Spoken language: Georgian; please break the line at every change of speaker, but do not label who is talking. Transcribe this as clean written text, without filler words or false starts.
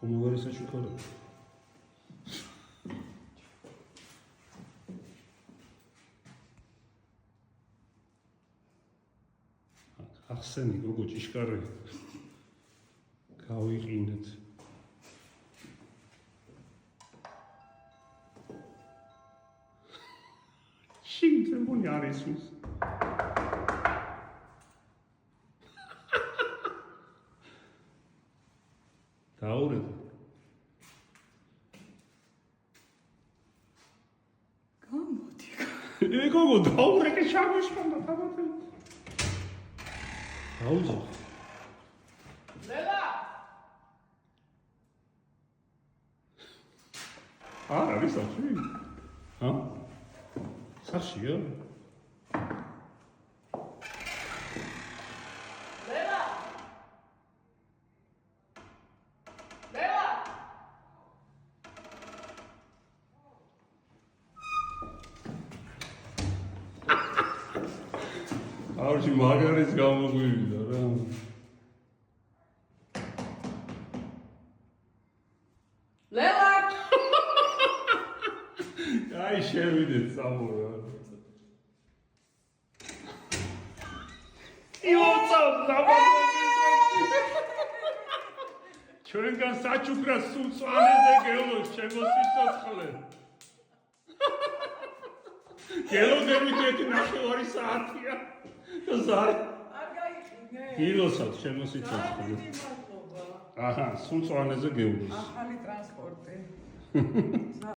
ხომოვარი საჩუქარი. ახსენი გოგო ჭიშკარი. გავიყინეთ. შინძემონი არის ის. დაურეთ.
გამოდი.
გოგო დაურე კი შამოშკონდა თამათი. დაუძო.
ლელა.
არის სახში? ჰა? სახშია?
ლელა. ლელა.
ავში მაგარის გამოგვივიდა რა.
ლელა.
აი შევიდეთ სამურა. იოცავ ჩვენგან საჩუქრა სულ წვანეზე გელოს შემოსიცოცხლე. გელოდებით ერთი ნახევარი საათია. ზარ.
არ გაიყინე.
გილოსავ შემოსიცოცხლე.
დიდი მადლობა.
აჰა, სულ წვანეზე გელოს.
ახალი ტრანსპორტი.